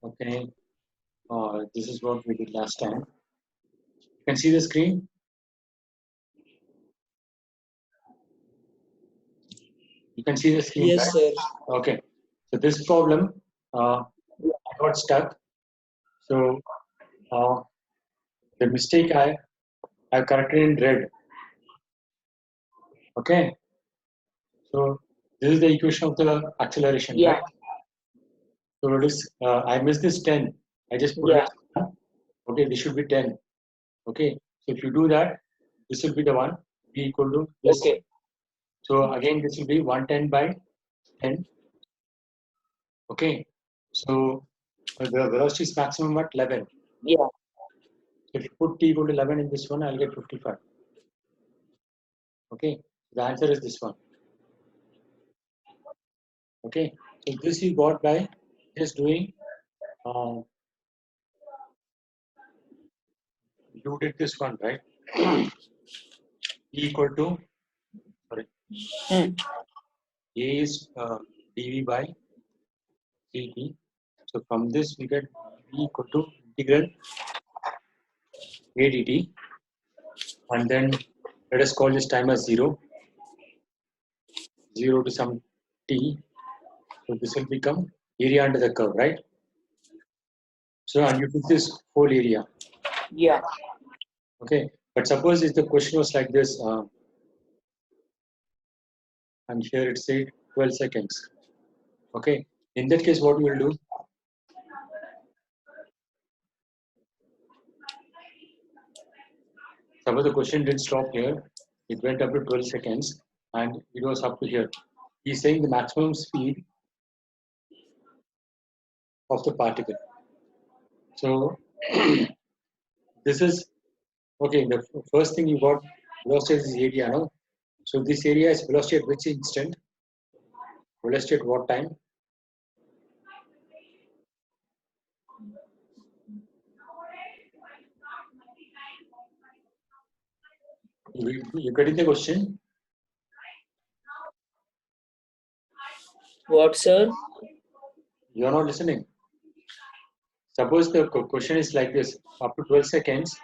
Okay, this is what we did last time. You can see the screen. You can see the screen, Yes, right? sir. Okay. So this problem, I got stuck. So uh, the mistake I corrected in red. Okay. So this is the equation of the acceleration, Yeah, right? So it is. I missed this 10. I just put it yeah. as 1. Okay, this should be 10. Okay. So if you do that, this will be the one. B equal to this. Okay. So again, this will be 110 by 10. Okay. So the velocity is maximum at 11. Yeah. So if you put t equal to 11 in this one, I'll get 55. Okay. The answer is this one. Okay. So this you got by just doing, uh, you did this one, right? E equal to, sorry, Hmm. A is dv by dt. So from this we get v equal to integral a dt, and then let us call this time as 0, 0 to some t. So this will become area under the curve, right? So and you took this whole area. Yeah. Okay. But suppose if the question was like this, and here it said 12 seconds. Okay. In that case, what you will do? Suppose the question didn't stop here. It went up to 12 seconds and it was up to here. He's saying the maximum speed of the particle. So this is okay. The first thing you got velocity is area, no? So this area is velocity at which instant? Velocity at what time? You getting the question? What, sir? You are not listening. Suppose the question is like this, up to 12 seconds,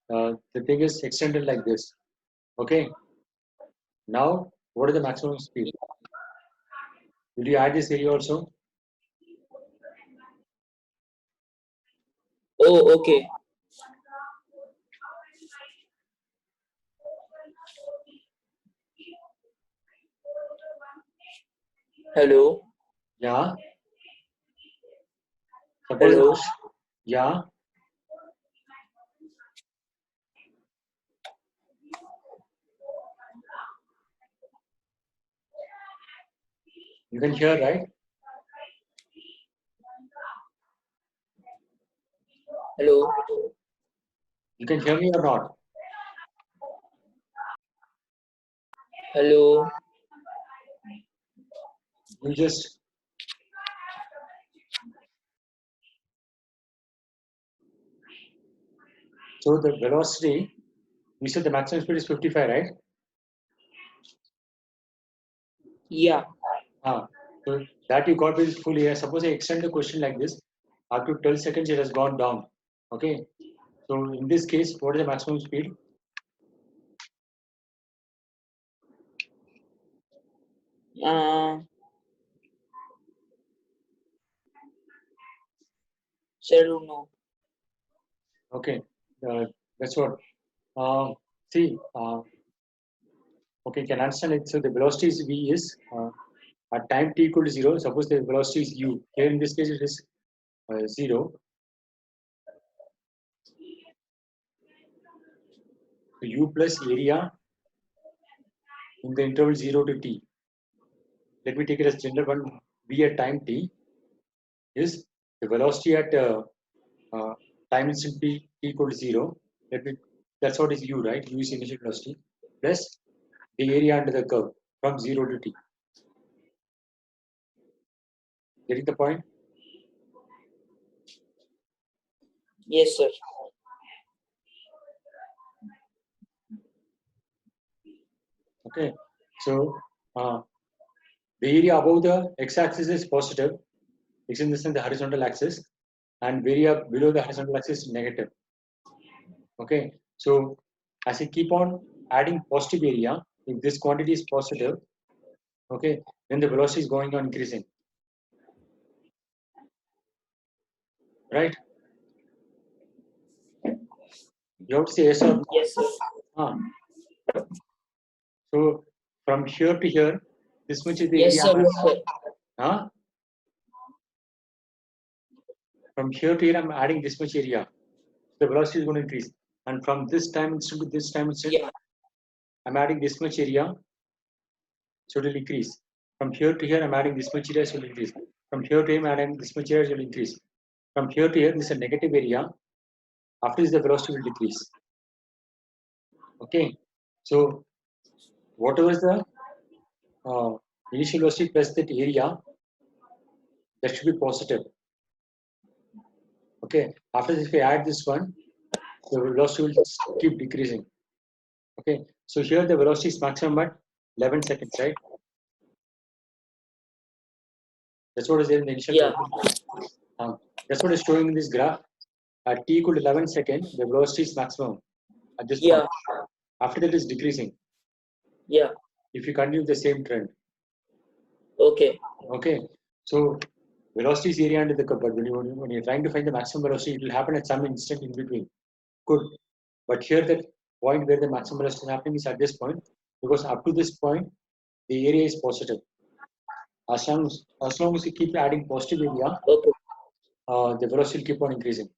the thing is extended like this. Okay. Now, what is the maximum speed? Will you add this area also? Oh, okay. Hello. Yeah. Suppose the Hello. question, yeah. You can hear, right? Hello. You can hear me or not? Hello. You just, so the velocity, we said the maximum speed is 55, right? Yeah. So that you got with full area. Suppose I extend the question like this, after 12 seconds it has gone down. Okay. So in this case, what is the maximum speed? Uh, sir, don't know. Okay. That's what. See, okay, can understand it. So the velocity is v is at time t equal to 0. Suppose the velocity is u. Here in this case it is 0. So u plus area in the interval 0 to t. Let me take it as general one. V at time t is the velocity at uh, time instant t equal to 0. Let me. That's what is u, right? U is initial velocity plus the area under the curve from 0 to t. Getting the point? Yes, sir. Okay. So the area above the x-axis is positive. X in the sense the horizontal axis. and area below the horizontal axis is negative. Okay, so as you keep on adding positive area, if this quantity is positive, okay, then the velocity is going on increasing, right? You have to say yes or no. Yes, sir. Ah. So from here to here, this much is the Yes, area. sir. Yes, sir. Huh? From here to here, I'm adding this much area. The velocity is going to increase. And from this dimension to this dimension, Yeah. I'm adding this much area, so it will increase. From here to here, I'm adding this much area, so it will increase. From here to here, I'm adding this much area, so it will increase. From here to here, this is a negative area. After this, the velocity will decrease. Okay. So whatever is the initial velocity plus that area, that should be positive. Okay. After this, if we add this one, the velocity will keep decreasing. Okay. So here the velocity is maximum at 11 seconds, right? That's what is there in the initial. Yeah. That's what is showing in this graph. At t equal to 11 seconds, the velocity is maximum at this Yeah. point. After that, it's decreasing. Yeah. If you continue the same trend. Okay. Okay. So velocity is area under the curve, but when you're trying to find the maximum velocity, it will happen at some instant in between. Good. But here, the point where the maximum velocity is happening is at this point, because up to this point, the area is positive. As long as you keep adding positive area, Okay. the velocity will keep on increasing.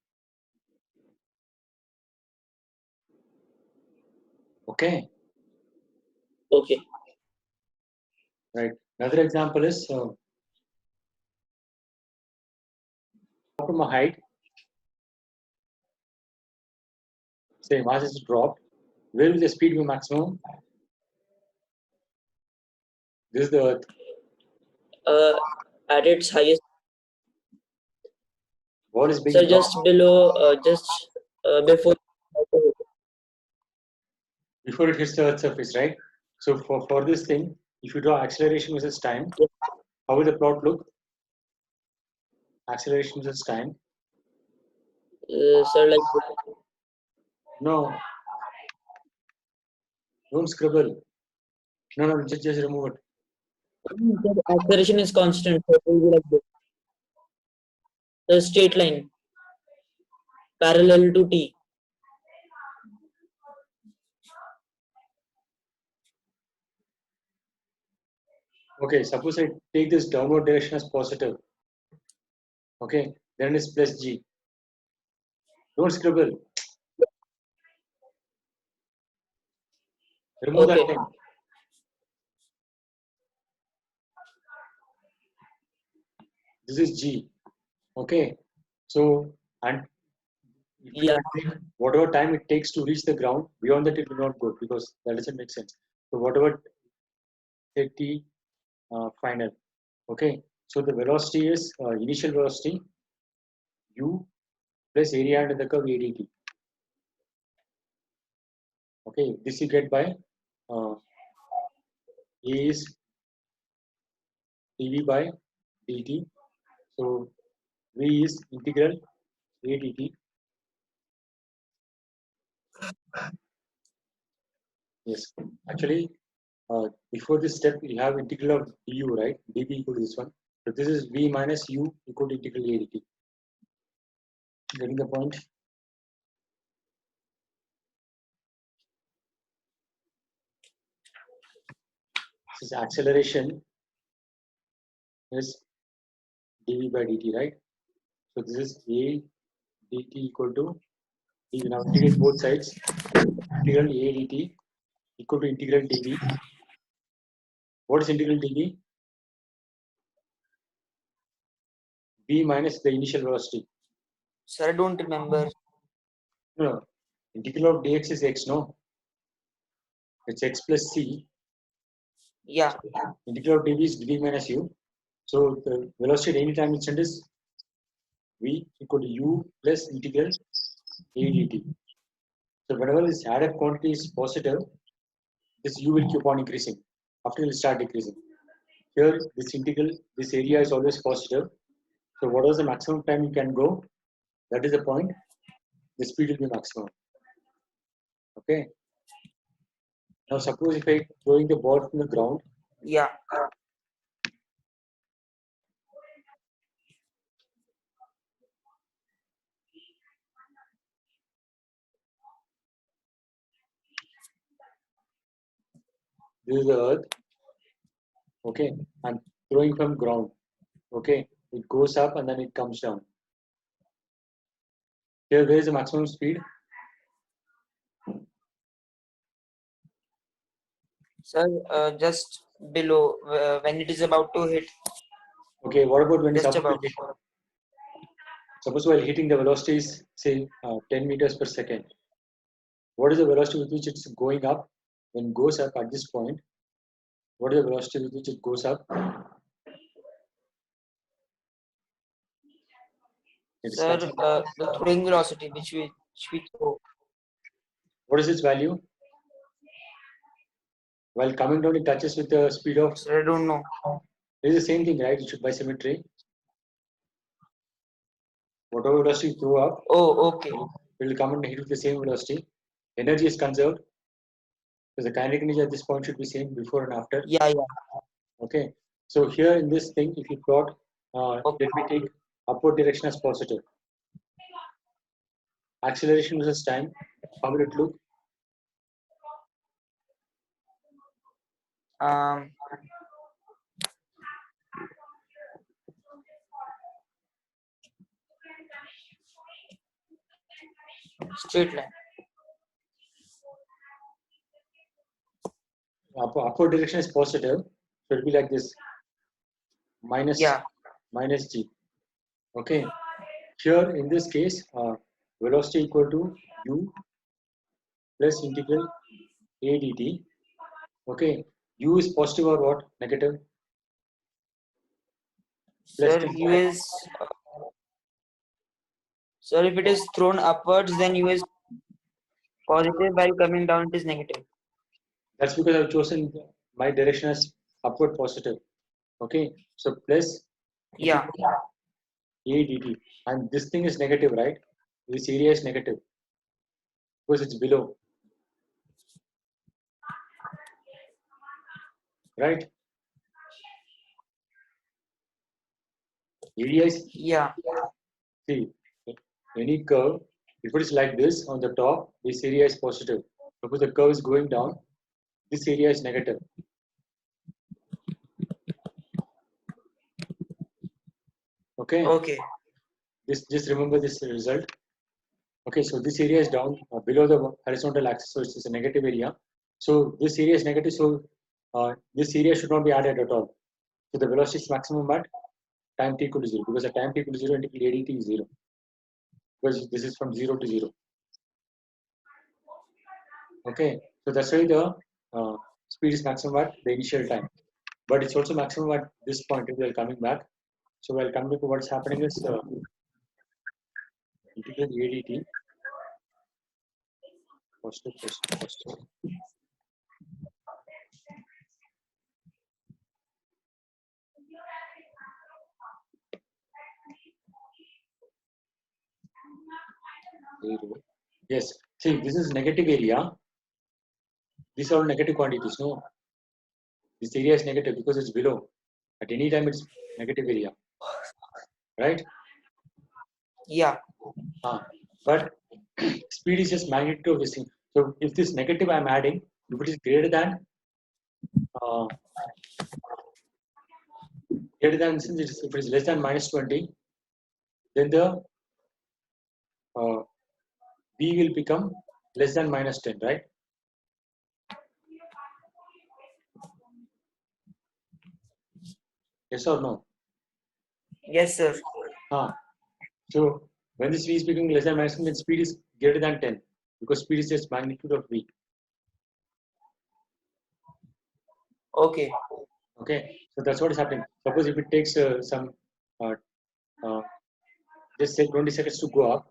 Okay. Okay. Right. Another example is from a height, say mass is dropped. Where will the speed be maximum? This is the Earth. At its highest. What is being So dropped? just below, before. Before it hits the Earth's surface, right? So for this thing, if you draw acceleration versus time, how will the plot look? Acceleration versus time. So like. No, don't scribble. No, just remove it. The acceleration is constant. So it will be like this. The straight line parallel to t. Okay, suppose I take this downward direction as positive. Okay, then it's plus g. Don't scribble. Remove that Okay. thing. This is g. Okay, so and if you Yeah. take whatever time it takes to reach the ground, beyond that it will not go because that doesn't make sense. So whatever t final. Okay, so the velocity is initial velocity u plus area under the curve adt. Okay, this you get by a is dv by dt. So v is integral a dt. Yes, actually, before this step, we have integral of du, right? dv equal to this one. So this is v minus u equal to integral a dt. Getting the point? This is acceleration is dv by dt, right? So this is a dt equal to, you now integrate both sides, integral a dt equal to integral dv. What is integral dv? V minus the initial velocity. Sir, I don't remember. No, integral of dx is x, no? It's x plus c. Yeah. Integral of dv is dv minus u. So the velocity at any time instant is v equal to u plus integral a dt. So whenever this added quantity is positive, this u will keep on increasing. After it will start decreasing. Here, this integral, this area is always positive. So what was the maximum time you can go? That is the point. The speed will be maximum. Okay. Now suppose if I throwing the ball from the ground, Yeah. this is the earth. Okay, I'm throwing from ground. Okay, it goes up and then it comes down. Here, where is the maximum speed? Sir, just below when it is about to hit. Okay, what about when it's Just up to about. hit? Suppose while hitting, the velocity is say 10 meters per second. What is the velocity with which it's going up? When it goes up at this point, what is the velocity with which it goes up? It is Sir, catching. the throwing velocity which we throw. What is its value? While coming down, it touches with the speed of. Sir, I don't know. It is the same thing, right? It should by symmetry. Whatever velocity you throw up, Oh, okay. it will come and hit with the same velocity. Energy is conserved. So the kinetic energy at this point should be same before and after. Yeah, yeah. Okay. So here in this thing, if you plot, Okay. let me take upward direction as positive. Acceleration versus time. How will it look? Um, straight line. Upward direction is positive. So it will be like this. Yeah. Minus g. Okay. Here in this case, velocity equal to u plus integral a dt. Okay. U is positive or what? Negative? Plus Sir, 10. U is. Sir, if it is thrown upwards, then U is positive. While coming down, it is negative. That's because I've chosen my direction as upward positive. Okay. So plus Yeah. a dt. And this thing is negative, right? This area is negative because it's below. Right? Area is, Yeah. see, any curve, if it is like this on the top, this area is positive. Suppose the curve is going down, this area is negative. Okay. Okay. Just remember this result. Okay, so this area is down below the horizontal axis, so it's a negative area. So this area is negative, so this area should not be added at all. So the velocity is maximum at time t equal to 0, because at time t equal to 0, integral adt is 0, because this is from 0 to 0. Okay, so that's why the speed is maximum at the initial time, but it's also maximum at this point if we are coming back. So while coming to what's happening is integral adt positive. Yes, see, this is negative area. These are all negative quantities. No, this area is negative because it's below. At any time, it's negative area, right? Yeah. But speed is just magnitude of this thing. So if this negative I'm adding, if it is uh, since if it is less than minus 20, then the v will become less than minus 10, right? Yes or no? Yes, sir. So when this v is becoming less than minus 10, then speed is greater than 10, because speed is just magnitude of v. Okay. Okay, so that's what is happening. Suppose if it takes some uh, uh, just say 20 seconds to go up,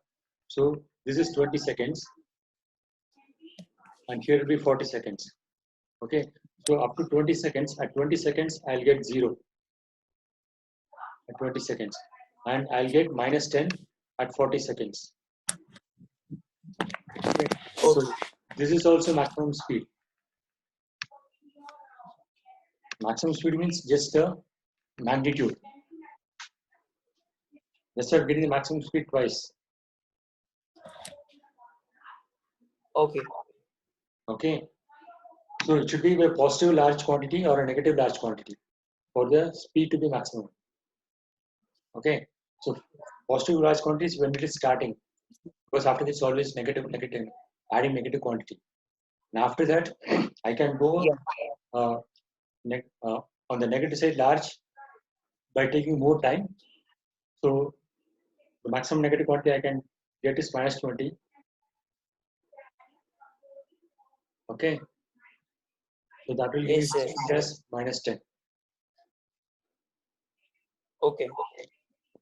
so this is 20 seconds, and here will be 40 seconds. Okay, so up to 20 seconds, at 20 seconds I'll get 0 at 20 seconds, and I'll get minus 10 at 40 seconds. Okay. So this is also maximum speed. Maximum speed means just the magnitude. Just for getting the maximum speed twice. Okay. Okay. So it should be a positive large quantity or a negative large quantity for the speed to be maximum. Okay. So positive large quantity is when it is starting, because after this always negative, adding negative quantity. And after that, I can go uh, on the negative side large by taking more time. So the maximum negative quantity I can get is minus 20. Okay. So that will give Yes, sir. speed as minus 10. Okay.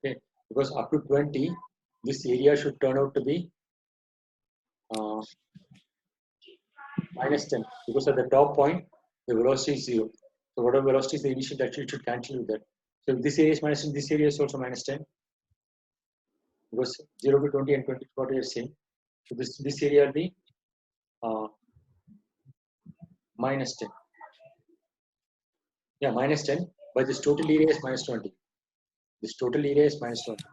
Okay. Because up to 20, this area should turn out to be minus 10. Because at the top point, the velocity is 0. So whatever velocity is the initial, that should cancel with that. So if this area is minus 10, this area is also minus 10. Because 0 to 20 and 20 to 40 are same. So this area will be uh, minus 10. Yeah, minus 10. But this total area is minus 20. This total area is minus 20.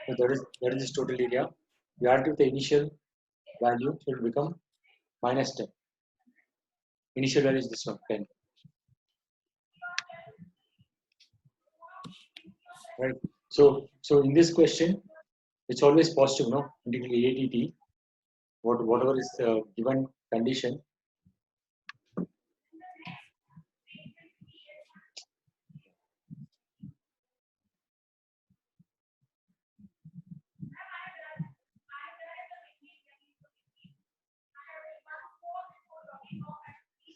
So that is this total area. You add to the initial value, so it will become minus 10. Initial value is this one, 10. Right. So in this question, it's always positive, no? Integral ADT, whatever is the given condition.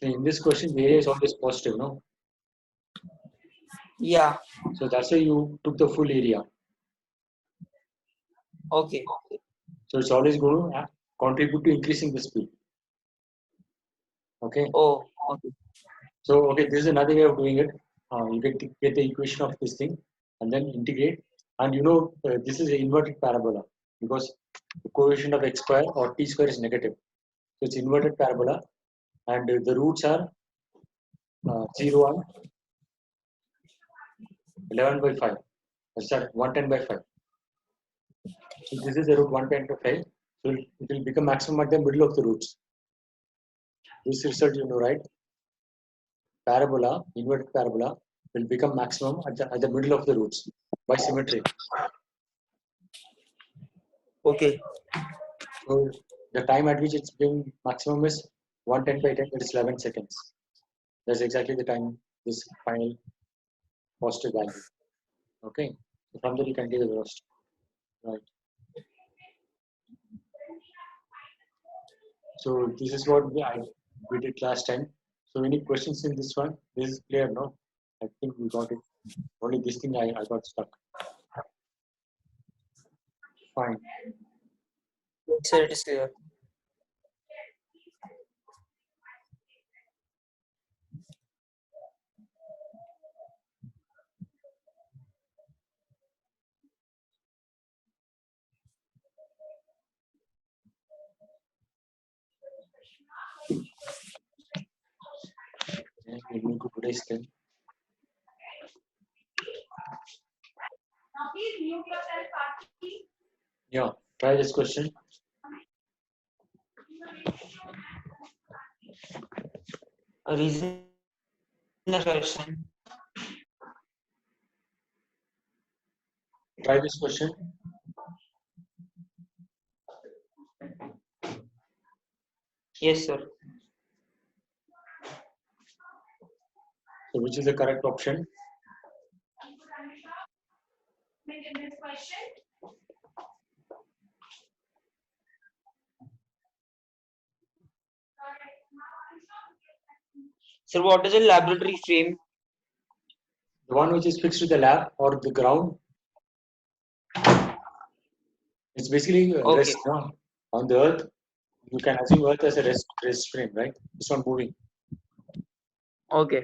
So in this question, the area is always positive, no? Yeah. So that's why you took the full area. Okay. So it's always going to contribute to increasing the speed. Okay. Oh, okay. So okay, this is another way of doing it. You get the equation of this thing and then integrate. And this is an inverted parabola because the coefficient of x square or t square is negative. So it's inverted parabola, and the roots are 0 and 11 by 5. Sorry, 110 by 5. So this is the root 110 to 5. So it will become maximum at the middle of the roots. This result you know, right? Parabola, inverted parabola, will become maximum at the middle of the roots by symmetry. Okay. So the time at which it's being maximum is 110 by 10, that is 11 seconds. That's exactly the time this final positive value. Okay. So from there you can get the velocity. Right. So this is what we did last time. So any questions in this one? This is clear, no? I think we got it. Only this thing I got stuck. Fine. Yes, sir, it is clear. Okay, we're going to today's then. Yeah, try this question. A reason question. Try this question. Yes, sir. So which is the correct option? Sir, what is a laboratory frame? The one which is fixed to the lab or the ground. It's basically a Okay. rest, no? On the earth. You can assume earth as a rest frame, right? It's not moving. Okay.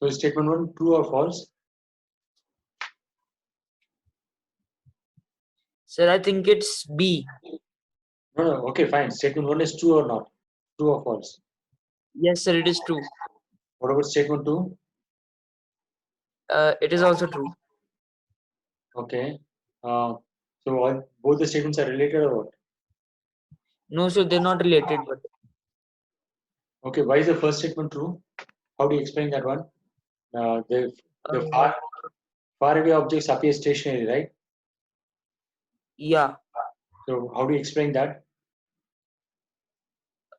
So is statement 1 true or false? Sir, I think it's B. No, okay, fine. Statement 1 is true or not? True or false? Yes, sir, it is true. What about statement 2? It is also true. Okay. So both the statements are related or what? No, sir, they're not related, but Okay, why is the first statement true? How do you explain that one? The uh, far away objects appear stationary, right? yeah. So how do you explain that?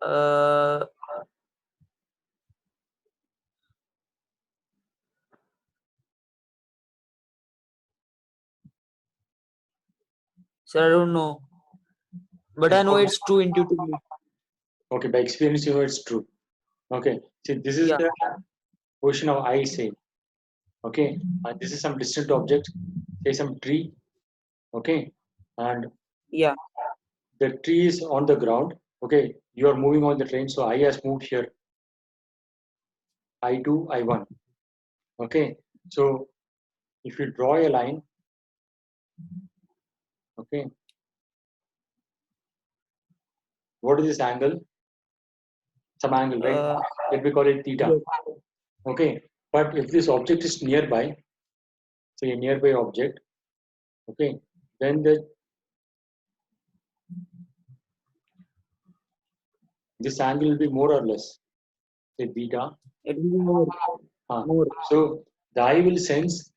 Uh, sir, I don't know, but I know it's true intuitively. Okay, by experience you know it's true. Okay, see this is Yeah. the question of I say. Okay, and this is some distant object, say some tree. Okay, and Yeah. the tree is on the ground. Okay, you are moving on the train, so I has moved here. I2, I1. Okay, so if you draw a line, okay, what is this angle? Some angle, right? Uh, Let me call it theta. yes. Okay, but if this object is nearby, say a nearby object, okay, then this angle will be more or less, say beta. It will be more. Uh, More. so the eye will sense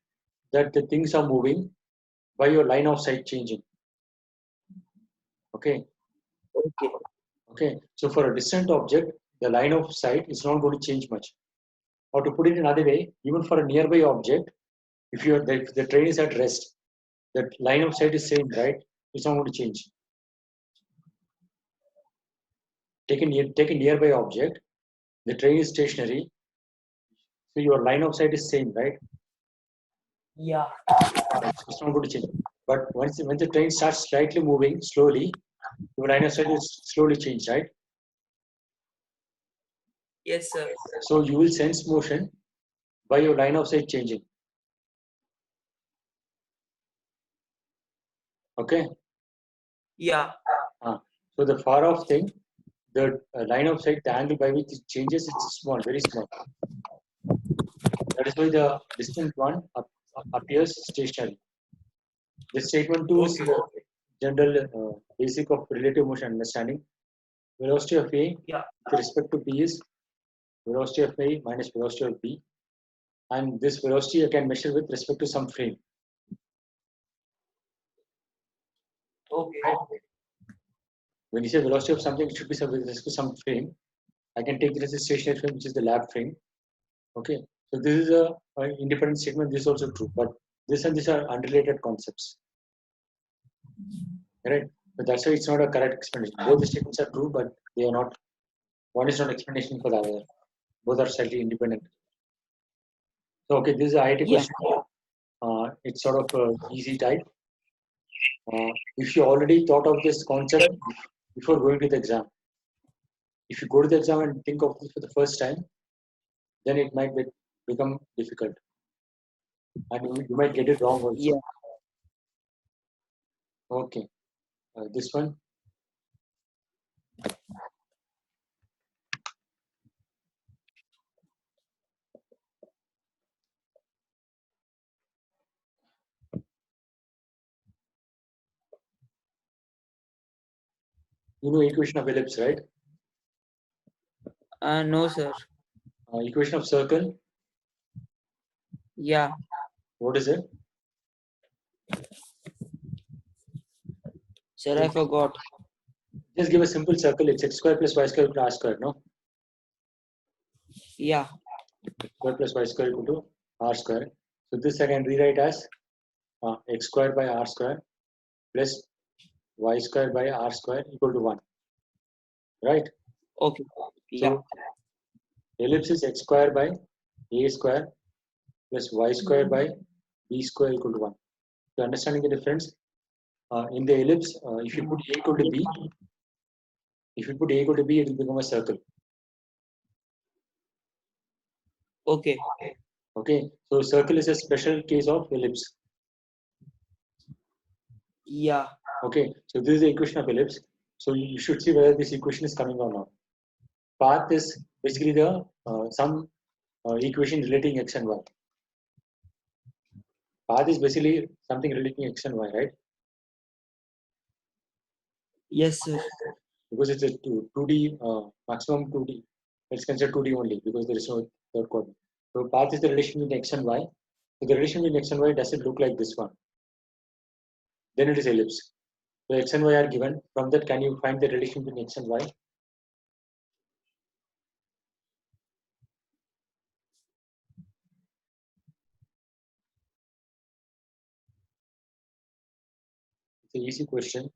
that the things are moving by your line of sight changing. Okay, Okay. okay. So for a distant object, the line of sight is not going to change much. Or to put it another way, even for a nearby object, if the train is at rest, the line of sight is same, right? It's not going to change. Take a nearby object, the train is stationary, so your line of sight is same, right? Yeah. It's not going to change. But when the train starts slightly moving slowly, your line of sight is slowly changed, right? Yes, sir. So you will sense motion by your line of sight changing. Okay. Yeah. So the far off thing, the line of sight, the angle by which it changes, it's small, very small. That is why the distant one appears stationary. The statement 2 is Okay. the general basic of relative motion understanding. Velocity of A Yeah. with respect to B is velocity of A minus velocity of B. And this velocity I can measure with respect to some frame. Okay. Right? When you say velocity of something, it should be with respect to some frame. I can take this as a stationary frame, which is the lab frame. Okay. So this is a independent statement. This is also true, but this and these are unrelated concepts. Right? But that's why it's not a correct explanation. Both the statements are true, but they are not. One is not explanation for the other. Both are slightly independent. So okay, this is a IIT Yeah. question. It's sort of easy type. If you already thought of this concept before going to the exam, if you go to the exam and think of this for the first time, then it might become difficult, and you might get it wrong also. Yeah. Okay, this one. You know equation of ellipse, right? No, sir. Equation of circle. Yeah. What is it? Sir, I forgot. Just give a simple circle. It's x square plus y square equal to r square. No, Yeah. square plus y square equal to r square. So this I can rewrite as x square by r square plus y square by r square equal to 1. Right? Okay. Yeah. So ellipse is x square by a square plus y square by b square equal to 1. So understanding the difference, in the ellipse, if you put a equal to b, if you put a equal to b, it will become a circle. Okay. Okay, so circle is a special case of ellipse. Yeah. Okay, so this is the equation of ellipse. So you should see whether this equation is coming or not. Path is basically the some equation relating x and y. Path is basically something relating x and y, right? Yes, sir. Because it's a 2D, maximum 2D. Let's consider 2D only because there is no third coordinate. So path is the relation between x and y. So the relation between x and y doesn't look like this one. Then it is ellipse. So x and y are given. From that, can you find the relation between x and y? It's an easy question.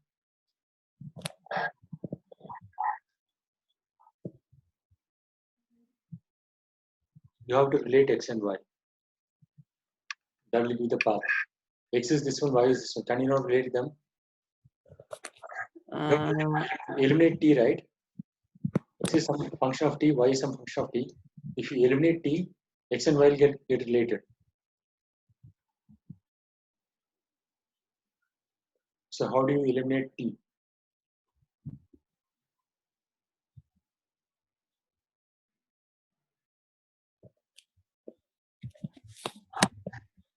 You have to relate x and y. That will be the path. X is this one, y is this one. Can you not relate them? Eliminate t, right? X is some function of t, y is some function of t. If you eliminate t, x and y will get related. So how do you eliminate t?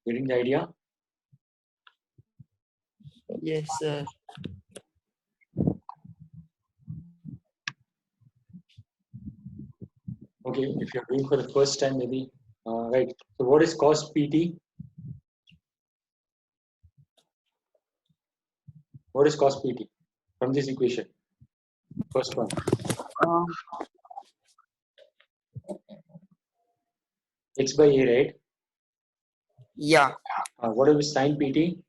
Getting the idea? Yes, sir. Okay, if you're doing for the first time, maybe right. So what is cos pt? What is cos pt from this equation? First one, Um, x by a, right? yeah. What is sin pt?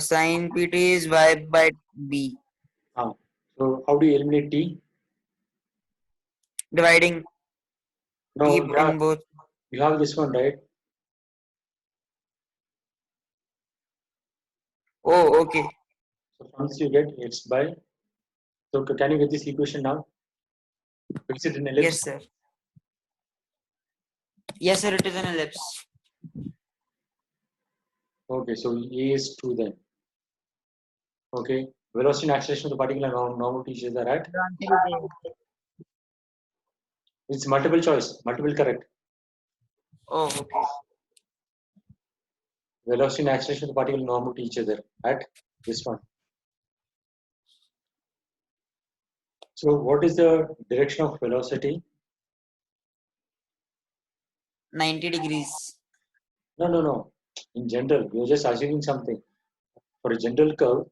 Sin PT is y by b. So how do you eliminate t? Dividing No, t in both. you have this one, right? Oh, okay. So from this you get x by. So can you get this equation now? Fix it in ellipse. Yes, sir. Yes, sir. It is an ellipse. Okay, so a is 2 then. Okay, velocity and acceleration of the particle are normal to each other, right? It's multiple choice, multiple correct. Oh, okay. Velocity and acceleration of the particle are normal to each other, right? This one. So what is the direction of velocity? 90 degrees. No. In general, you're just assuming something. For a general curve,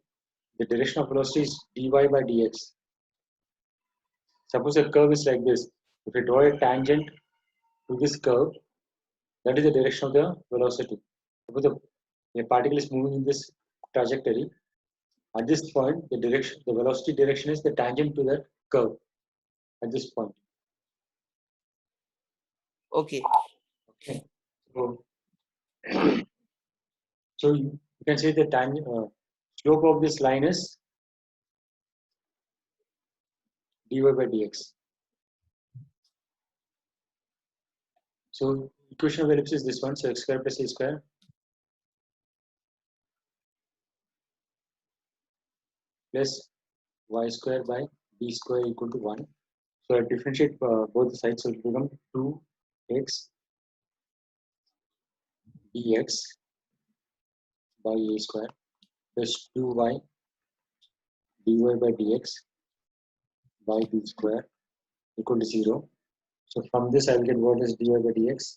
the direction of velocity is dy by dx. Suppose a curve is like this. If you draw a tangent to this curve, that is the direction of the velocity. Suppose a particle is moving in this trajectory. At this point, the velocity direction is the tangent to that curve. At this point, Okay. okay. So, so you can say the tangent slope of this line is dy by dx. So equation of ellipse is this one. So x square plus a square plus y square by b square equal to 1. So I differentiate both the sides, so it will become 2x dx by a square plus 2y dy by dx by b square equal to 0. So from this I will get what is dy by dx.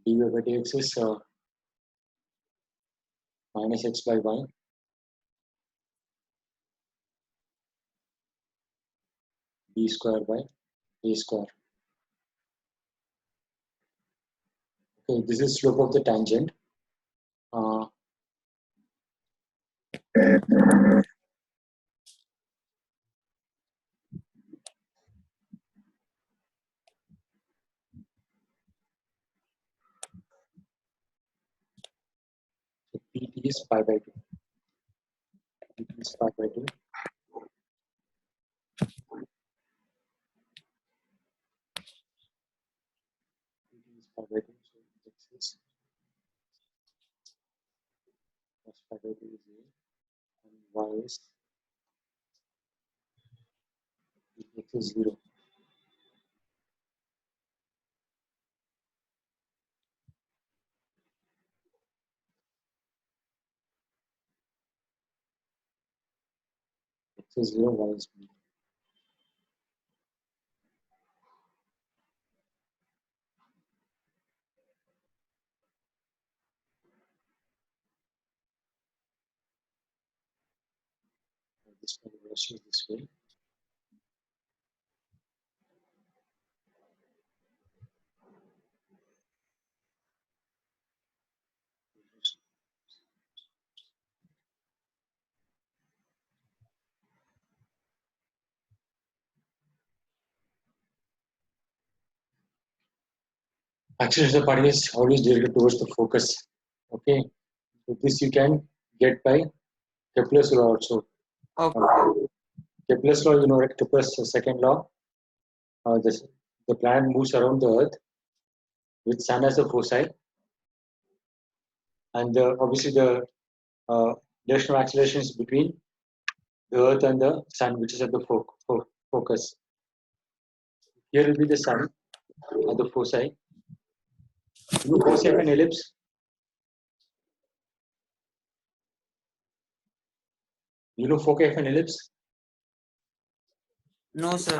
Dy by dx is minus x by y b square by a square. Okay, this is slope of the tangent. Uh, so pt is pi by 2. is pi by 2. Is pi by 2. So x is plus pi by 2 is a, and y is x is 0. X is 0, y is b. This one velocity is this way. Acceleration of the particle is always directed towards the focus. Okay, so this you can get by Kepler's law also. Okay. Kepler's law, you know, right? Kepler's second law. The planet moves around the Earth with Sun as the foci, and obviously the direction of acceleration is between the Earth and the Sun, which is at the focus. Here will be the Sun at the foci. You know foci of an ellipse? You know foci of an ellipse? No, sir.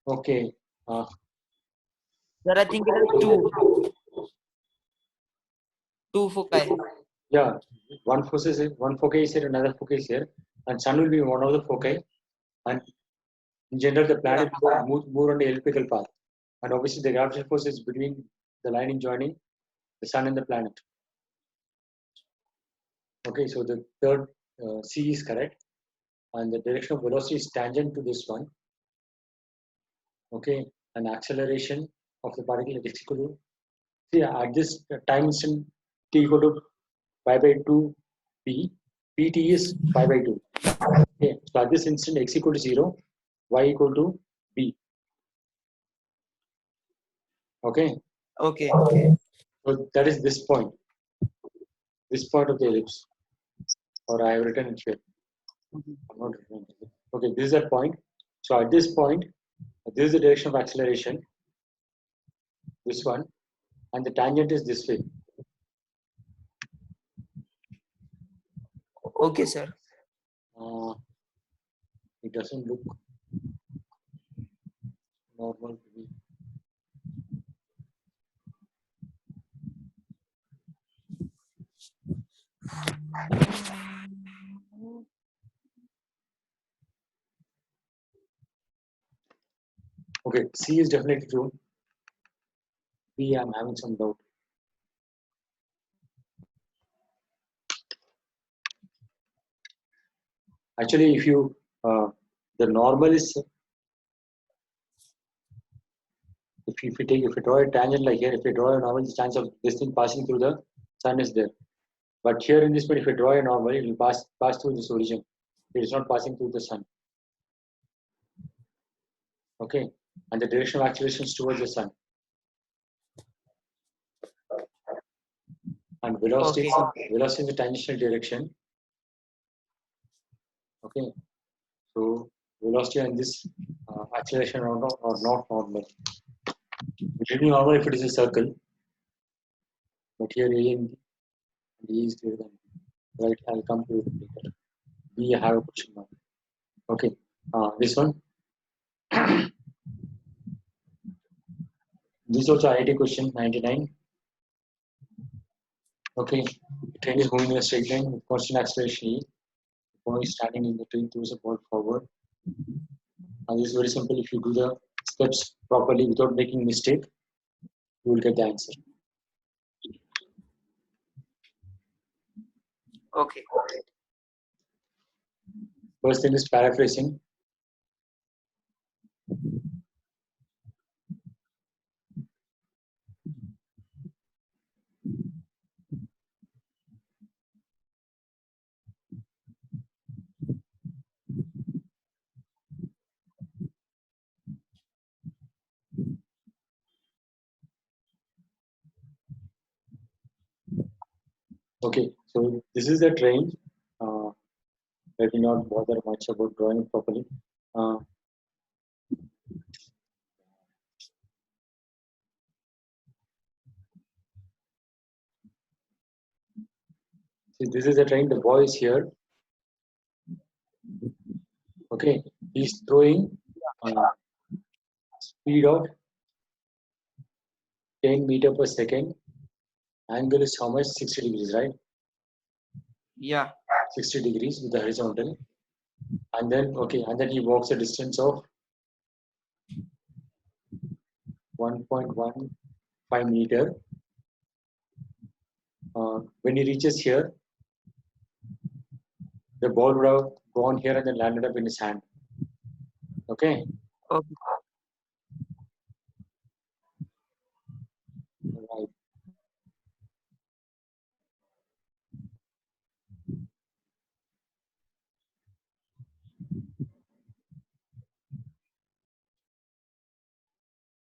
Okay. Sir, I think it is two. Two foci. Yeah, one foci is here, another foci is here, and Sun will be one of the foci. And in general, the planet move on the elliptical path. And obviously, the gravitational force is between the line joining the Sun and the planet. Okay, so the third C is correct, and the direction of velocity is tangent to this one. Okay, and acceleration of the particle is equal to, see, at this time instant t equal to pi by 2 p, pt is pi by 2. Okay, so at this instant x equal to 0, y equal to b. Okay, Okay. so that is this point of the ellipse, or I have written it here. I'm not written it. Okay, this is that point. So at this point, this is the direction of acceleration, this one, and the tangent is this way. Okay, sir. It doesn't look normal to me. Okay, C is definitely true. B, I'm having some doubt. Actually, if you the normal is if you draw a tangent like here, if you draw a normal, the chance of this thing passing through the Sun is there. But here in this point, if you draw a normal, it will pass through this origin. It is not passing through the Sun. Okay, and the direction of acceleration is towards the Sun. And velocity is the tangential direction. Okay, so velocity and this acceleration are not normal. It will be normal if it is a circle, but here A and D is greater than B. Right, I'll come to it later. B, I have a question mark. Okay, this one. This is also IIT question 99. Okay, the train is moving in a straight line with constant acceleration E. The boy is standing in the train throws the ball forward. And this is very simple. If you do the steps properly without making mistake, you will get the answer. Okay. First thing is paraphrasing. Okay, so this is the train. Let me not bother much about drawing properly. Uh, See, this is the train. The boy is here. Okay, he's throwing speed of 10 meter per second. Angle is how much? 60 degrees, right? Yeah. 60 degrees with the horizontal. And then, okay, and then he walks a distance of 1.15 meter. When he reaches here, the ball would have gone here and then landed up in his hand. Okay, Okay. right.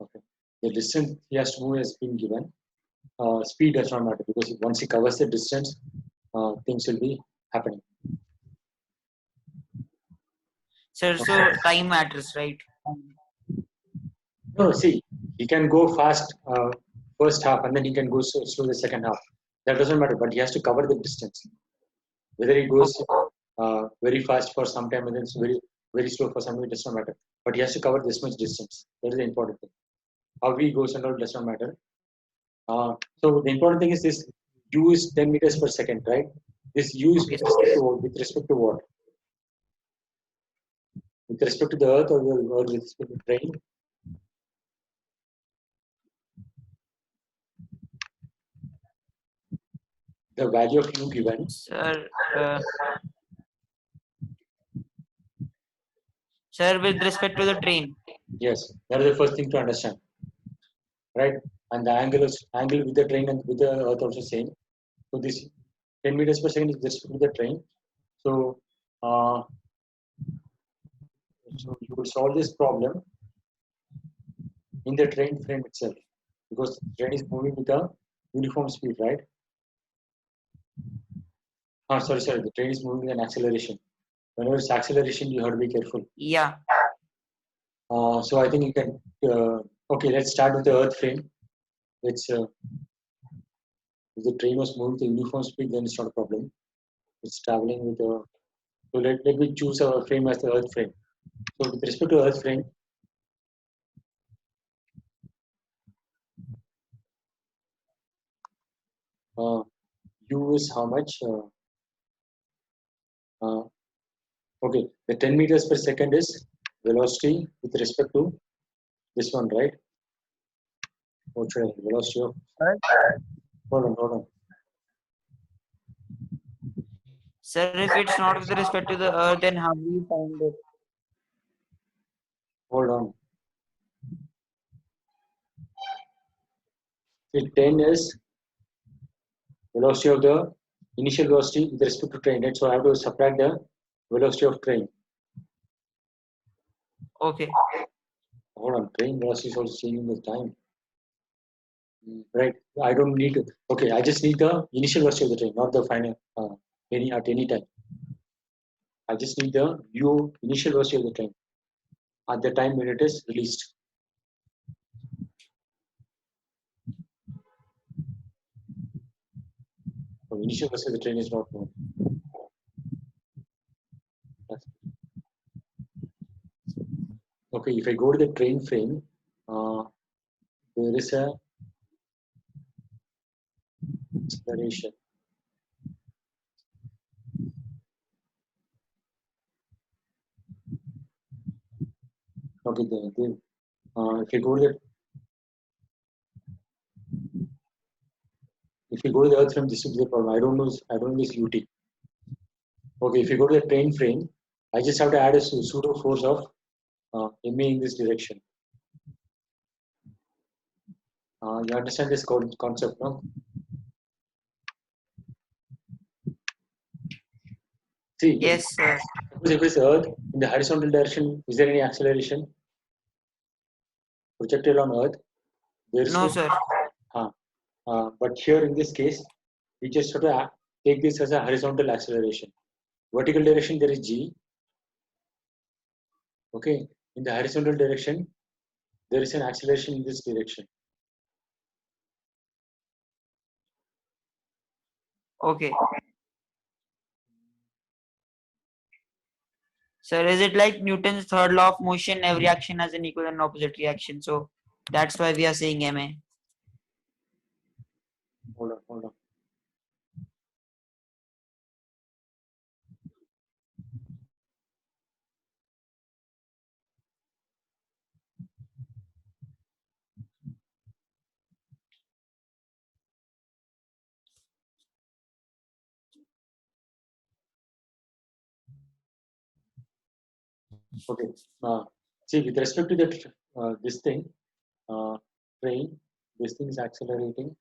Okay. The distance he has to move has been given. Speed does not matter because once he covers the distance, things will be happening. Sir, so time matters, right? No, see, he can go fast first half and then he can go slow the second half. That doesn't matter, but he has to cover the distance. Whether he goes very fast for some time and then very slow for some time, it does not matter. But he has to cover this much distance. That is the important thing. How he goes and all does not matter. So the important thing is this u is 10 meters per second, right? This u is Okay. with respect to what? With respect to the earth or with respect to the train? The value of u given. Sir, sir, with respect to the train. Yes, that is the first thing to understand, right? And the angle with the train and with the earth also same. So this 10 meters per second is just with the train. So, uh, so you could solve this problem in the train frame itself because the train is moving with a uniform speed, right? Sorry, the train is moving with an acceleration. Whenever it's acceleration, you have to be careful. Yeah. So I think you can. Okay, let's start with the earth frame. Let's. If the train was moving with a uniform speed, then it's not a problem. It's traveling with a. So let me choose our frame as the earth frame. So with respect to earth frame, u is how much? Uh, okay, the 10 meters per second is velocity with respect to this one, right? What should I? Velocity of. Hold on. Sir, if it's not with respect to the earth, then how do you find it? Hold on. See, 10 is velocity of the initial velocity with respect to train, right? So I have to subtract the velocity of train. Okay. Hold on, train velocity is also changing with time. Right? I don't need to. Okay, I just need the initial velocity of the train, not the final at any time. I just need the initial velocity of the train at the time when it is released. So initial velocity of the train is not known. Okay, if I go to the train frame, there is a acceleration. Okay, if you go to the earth frame, this will be the problem. I don't know this ut. Okay, if you go to the train frame, I just have to add a pseudo force of ma in this direction. You understand this concept, no? See, Yes, sir. suppose if it's earth in the horizontal direction, is there any acceleration projected on earth? There is No, no. sir. But here in this case, we just have to take this as a horizontal acceleration. Vertical direction, there is g. Okay, in the horizontal direction, there is an acceleration in this direction. Okay. Sir, is it like Newton's third law of motion? Every action has an equal and opposite reaction. So that's why we are saying MA. Hold on. Okay. See, with respect to that, this thing, train, this thing is accelerating.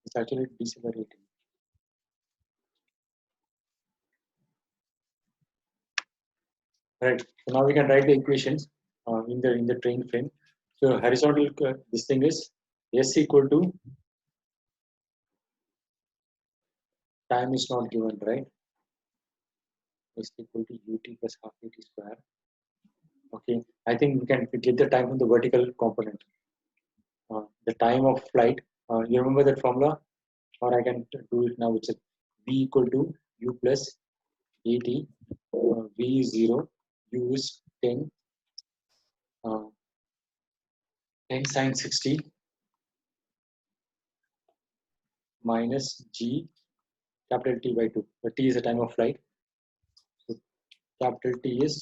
It's actually decelerating. Right. So now we can write the equations in the train frame. So horizontal, this thing is S equal to, time is not given, right? S equal to ut plus half at square. Okay. I think we can get the time from the vertical component. The time of flight. You remember that formula? Or I can do it now. It's a v equal to u plus at. V is 0. U is 10. 10 sine 60 minus g capital T by 2. The T is the time of flight. So capital T is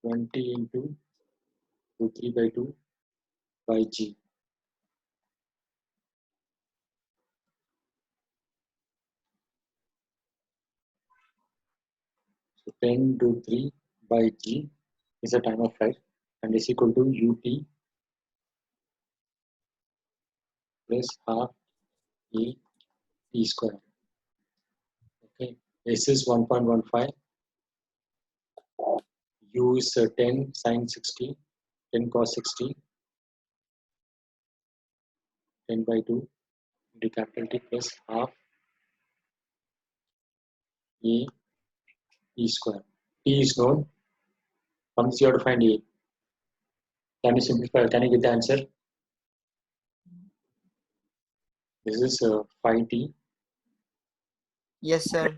20 into root 3 by 2 by g. So 10 root 3 by g is the time of flight and is equal to ut plus half a t square. Okay, S is 1.15. U is 10 sine 60, 10 cos 60, 10 by 2 into capital T plus half a t square. T is known. From this you have to find a. Can you simplify? Can you get the answer? This is phi t. Yes, sir.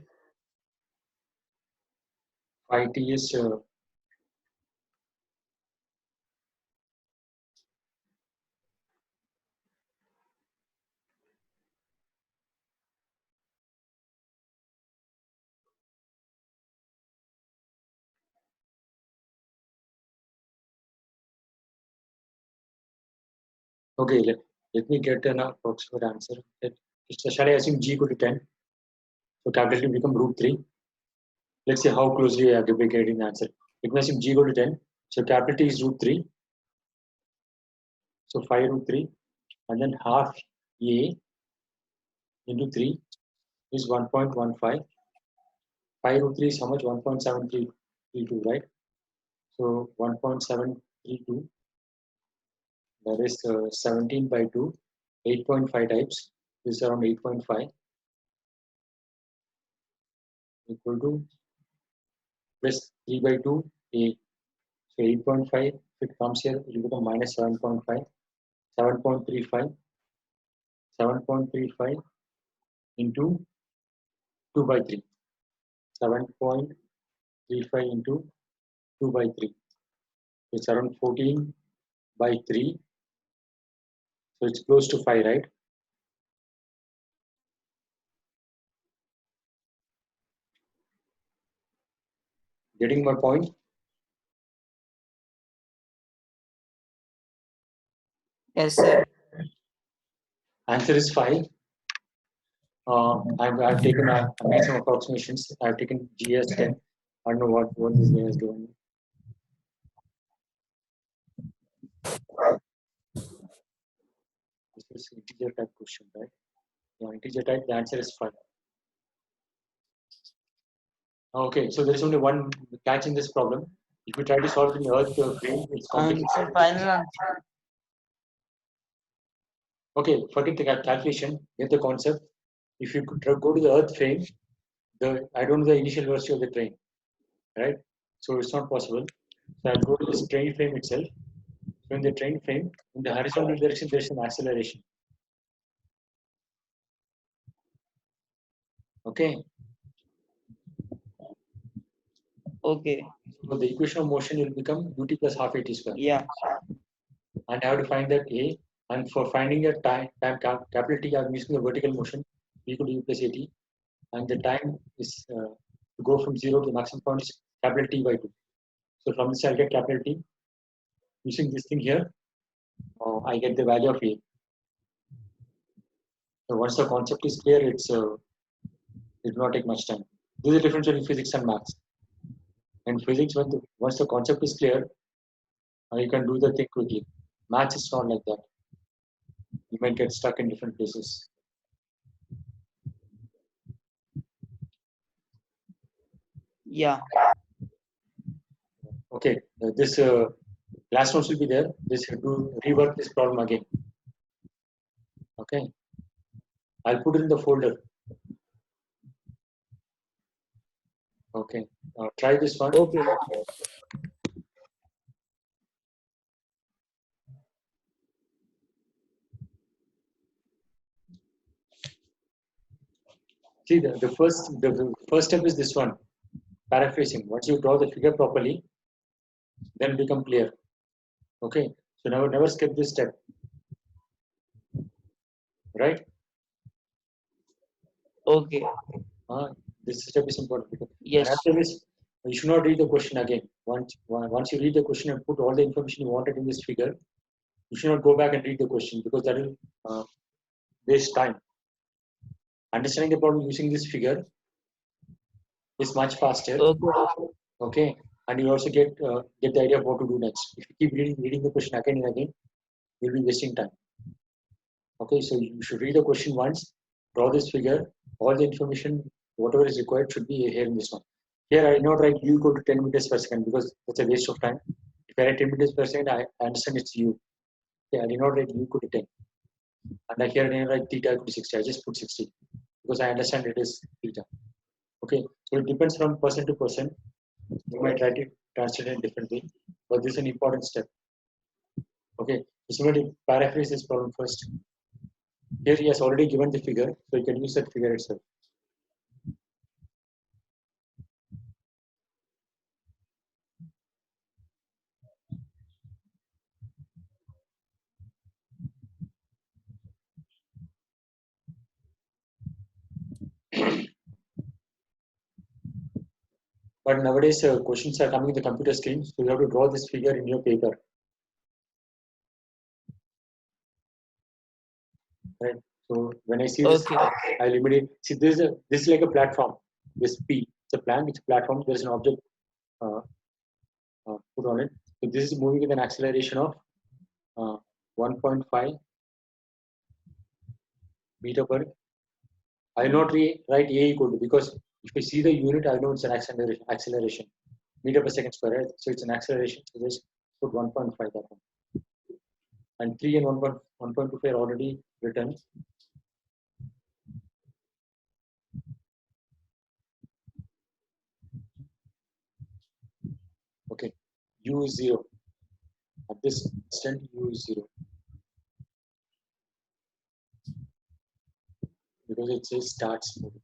Phi t is okay. Let me get an approximate answer. Shall I assume g equal to 10? So capital T become root 3. Let's see how closely I are getting the answer. Let me assume g equal to 10. So capital T is root 3. So 5 root 3 and then half a into 3 is 1.15. 5 root 3 is how much? 1.732, right? So 1.732, that is 17 by 2, 8.5 types. This is around 8.5 equal to plus 3 by 2 a. So 8.5, if it comes here, it will become minus 7.5, 7.35, 7.35 into 2 by 3, 7.35 into 2 by 3. It's around 14 by 3. So it's close to 5, right? Getting my point? Yes, sir. Answer is 5. I've taken I made some approximations. I've taken GS 10. I don't know what this guy is doing. This is integer type question, right? Yeah, integer type. The answer is 5. Okay, so there is only one catch in this problem. If you try to solve it in Earth frame, it's complicated. Sir, final answer. Okay, forget the calculation. Get the concept. if you could go to the Earth frame, I don't know the initial velocity of the train, right? So it's not possible. So I'll go to this train frame itself. So in the train frame, in the horizontal direction, there's an acceleration. Okay. Okay. So the equation of motion will become ut plus half at square. Yeah. And I have to find that A. And for finding the time capital T, I'm using the vertical motion, e equal to u plus at. And the time is to go from 0 to the maximum point is capital T by 2. So from this, I'll get capital T. Using this thing here, I get the value of A. So once the concept is clear, it will not take much time. This is the difference between physics and maths. In physics, once the concept is clear, you can do the thing quickly. Maths is not like that. You might get stuck in different places. Yeah. Okay, this class notes will be there. Just have to rework this problem again. Okay, I'll put it in the folder. Okay, try this one. Okay. See, the first step is this one, paraphrasing. Once you draw the figure properly, then it become clear. Okay, so never skip this step, right? Okay. This step is important because Yes. after this, you should not read the question again. Once you read the question and put all the information you wanted in this figure, you should not go back and read the question because that will waste time. Understanding the problem using this figure is much faster. Okay. Okay, and you also get the idea of what to do next. If you keep reading the question again and again, you'll be wasting time. Okay, so you should read the question once, draw this figure, all the information, whatever is required should be here in this one. Here I not write u equal to 10 meters per second because that's a waste of time. If I write 10 meters per second, I understand it's u. Okay, I did not write u equal to 10. And I here I didn't write theta equal to 60. I just put 60 because I understand it is theta. Okay, so it depends from person to person. You might write it, translate it differently, but this is an important step. Okay, so somebody paraphrase this problem first. Here he has already given the figure, so you can use that figure itself. But nowadays, questions are coming in the computer screen, so you have to draw this figure in your paper. Right. So when I see this, Okay. I'll immediately see this. This is like a platform. This P, it's a plan. It's a platform. There is an object put on it. So this is moving with an acceleration of 1.5 meter per. I will not write a equal to because if you see the unit, I know it's an acceleration meter per second square. Right? So it's an acceleration. So just put 1.5 that one. And 3 and 1.25 are already written. Okay, u is 0. At this instant, u is 0. Because it says starts moving.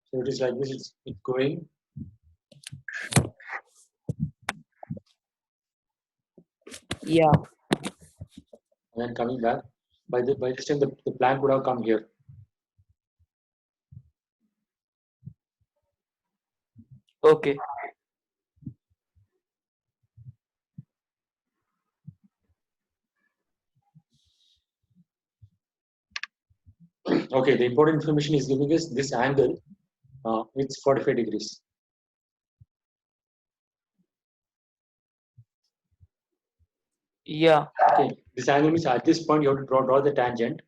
So it is like this, it's going. Yeah. And then coming back. By this time, the plank would have come here. Okay. Okay, the important information is giving us this angle. It's 45 degrees. Yeah. Okay, this angle means at this point you have to draw the tangent.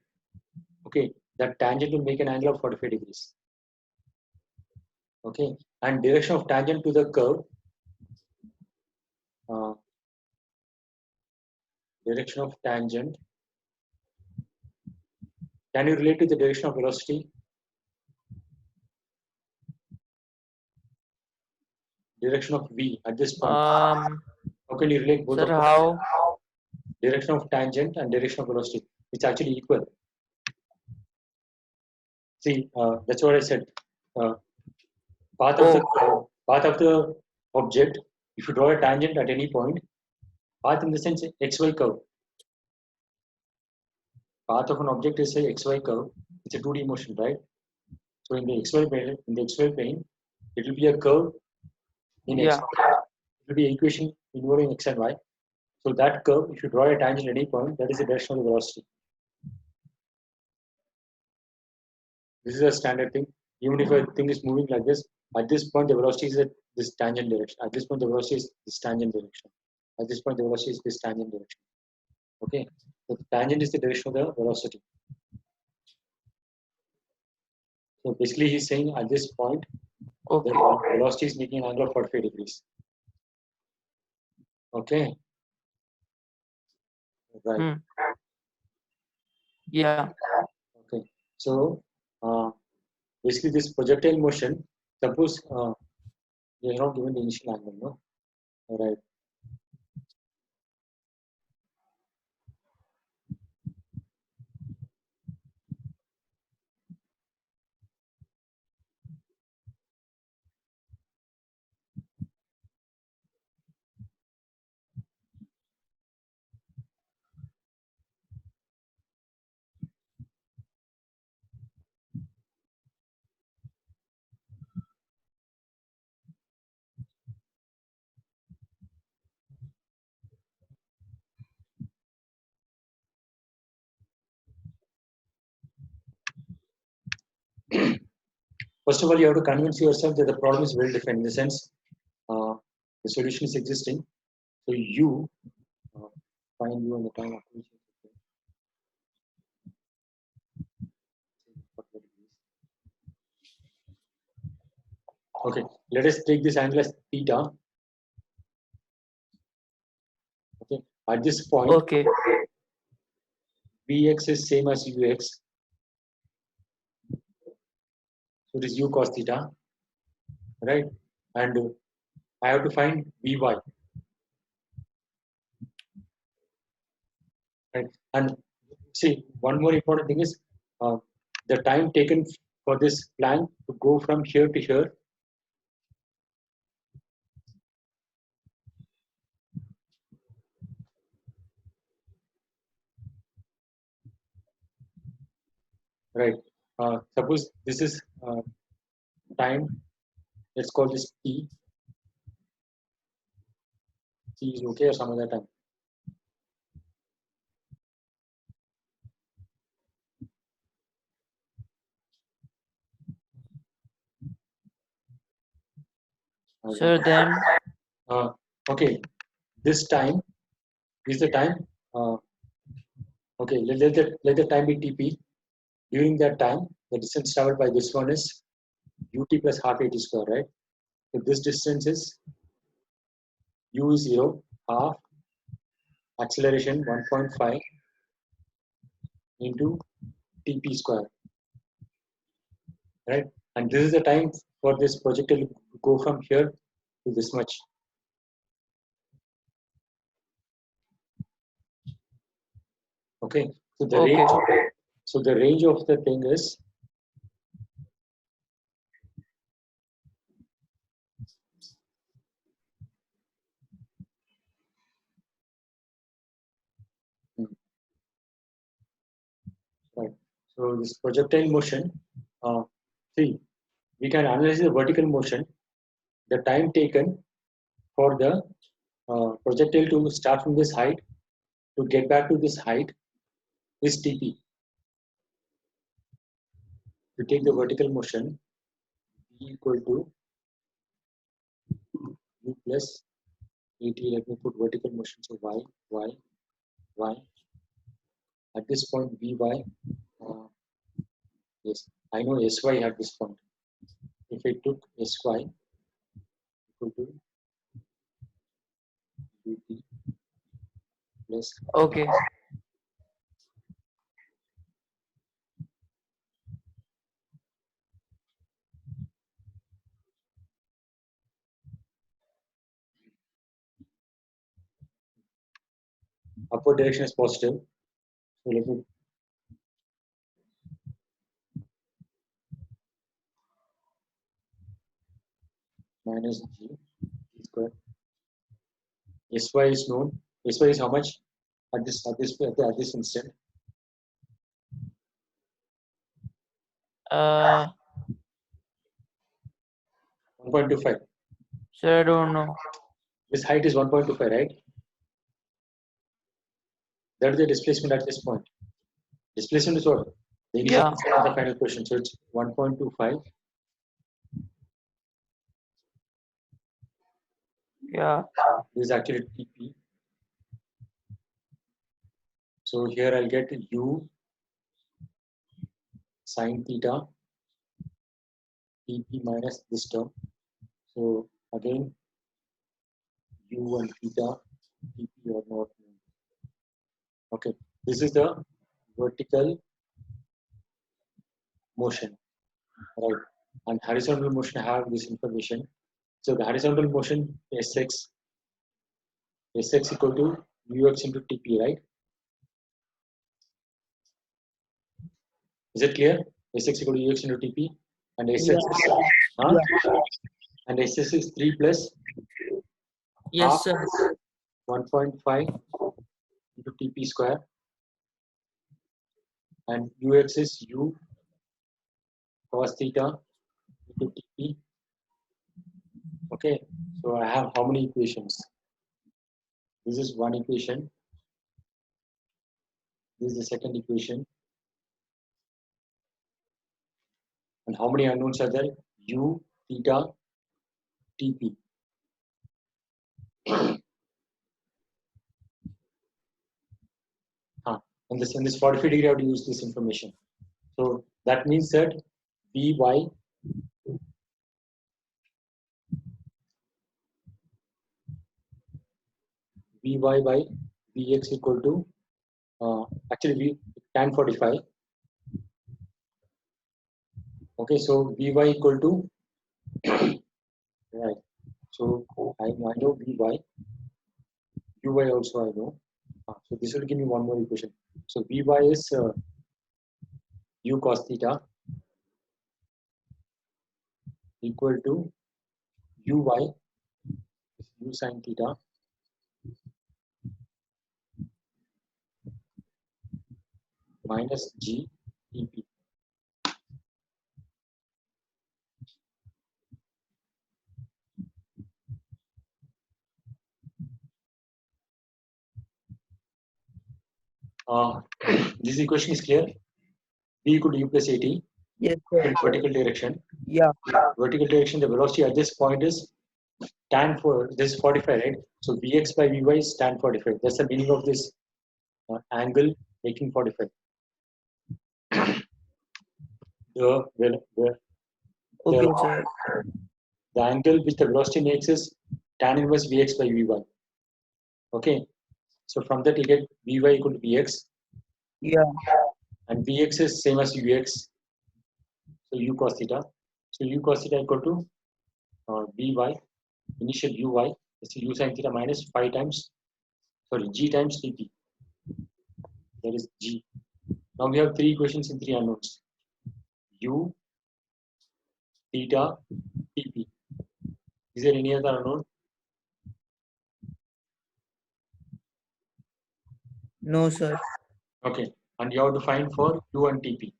Okay, that tangent will make an angle of 45 degrees. Okay, and direction of tangent to the curve. Direction of tangent. Can you relate to the direction of velocity? Direction of v at this point. How can you relate both Sir, of them? how? Direction of tangent and direction of velocity. It's actually equal. See, that's what I said. Path of the object. If you draw a tangent at any point, path in the sense xy curve. Path of an object is a xy curve. It's a 2D motion, right? So in the xy plane, it will be a curve in x. Yeah. It will be an equation involving x and y. So that curve, if you draw a tangent at any point, that is the direction of the velocity. This is a standard thing. Even if a thing is moving like this, at this point the velocity is at this tangent direction. At this point the velocity is this tangent direction. At this point the velocity is this tangent direction. Okay, so the tangent is the direction of the velocity. So basically he's saying at this point Okay. the velocity is making an angle of 45 degrees. Okay. Right. Yeah. Okay. So basically this projectile motion, suppose you are not given the initial angle, no? All right. First of all, you have to convince yourself that the problem is well defined in the sense the solution is existing. So you find you on the time of okay, let us take this angle as theta. Okay, at this point, Okay. Vx is same as Ux. So it is u cos theta, right? And I have to find Vy, right? And see, one more important thing is the time taken for this plan to go from here to here. Right. Suppose this is time. Let's call this t. T is okay or some other time. Sir, then. Okay. This time is the time. Okay. Let the time be Tp. During that time, the distance traveled by this one is ut plus half at square, right? So this distance is u is 0, half acceleration 1.5 into Tp square, right? And this is the time for this projectile to go from here to this much. Okay. So the Okay. range. So the range of the thing is right. So this projectile motion, see, we can analyze the vertical motion. The time taken for the projectile to start from this height to get back to this height is Tp. To take the vertical motion, E equal to U plus At. Let me put vertical motion. So Y. y. At this point, Vy, yes, I know Sy at this point. If I took Sy equal to Ut plus Okay. upward direction is positive. So let me minus G square. Sy is known. Sy is how much at this instant? Uh, 1.25. sir, I don't know. This height is 1.25, right? That is the displacement at this point. Displacement is what? The initial Yeah. position of the final position. So it's 1.25. Yeah. This is actually TP. So here I'll get U sine theta TP minus this term. So again, U and theta TP are not known. Okay, this is the vertical motion, right? And horizontal motion have this information. So the horizontal motion Sx equal to Ux into TP, right? Is it clear? Sx equal to Ux into TP, and Sx is, huh? And Sx is 3 plus Yes, sir. 1.5 into TP square, and Ux is U cos theta into TP. Okay, so I have how many equations? This is one equation. This is the second equation. And how many unknowns are there? U, theta, TP. In this 45 degree, I have to use this information. So that means that Vy by Vx equal to actually V tan 45. Okay, so Vy equal to right. So I know Vy. Uy also I know. So this will give me one more equation. So Vy is U cos theta equal to Uy U sin theta minus G TP. This equation is clear. V equal to U plus AT. Yes, sir. Vertical direction. Yeah. Vertical direction, the velocity at this point is tan for this is 45, right? So Vx by Vy is tan 45. That's the meaning of this angle making 45. Okay, sir. The angle which the velocity makes is tan inverse Vx by Vy. Okay. So from that you get Vy equal to Vx. Yeah. And Vx is same as Ux. So U cos theta. So U cos theta equal to Vy, initial Uy, is U sin theta minus 5 times, sorry, G times Tp. That is G. Now we have three equations in three unknowns. U, theta, Tp. Is there any other unknown? No, sir. Okay. And you have to find for U and Tp.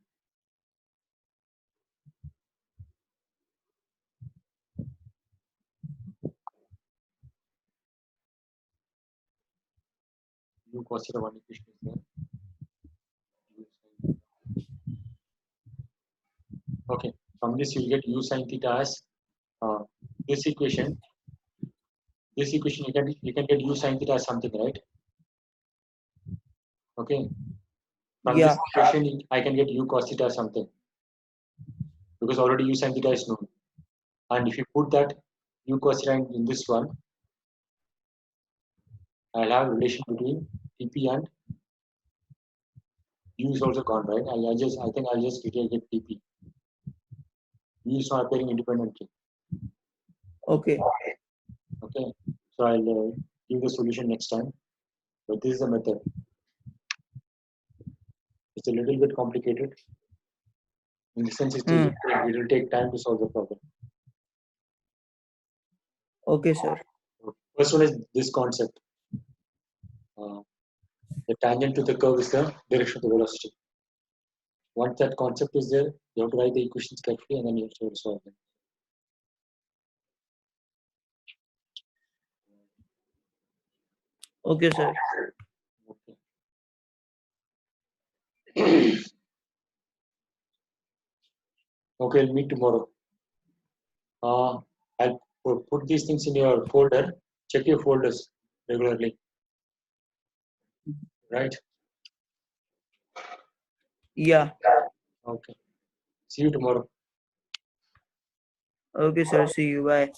U cos theta one equation is there. Okay. From this you get U sin theta as this equation. This equation you can get U sin theta as something, right? Okay. From Yeah. this equation, I can get u cos theta something because already u sin theta is known. And if you put that u cos theta in this one, I'll have relation between TP and u is also gone, right? I think I'll just get TP. U is not appearing independently. Okay. Okay. So I'll give the solution next time. But this is the method. It's a little bit complicated. In the sense, it will take time to solve the problem. Okay, sir. First one is this concept. The tangent to the curve is the direction of the velocity. Once that concept is there, you have to write the equations carefully and then you have to solve them. Okay, sir. Okay. Okay, we'll meet tomorrow. I'll put these things in your folder. Check your folders regularly. Right? Yeah. Okay. See you tomorrow. Okay, sir. See you. Bye.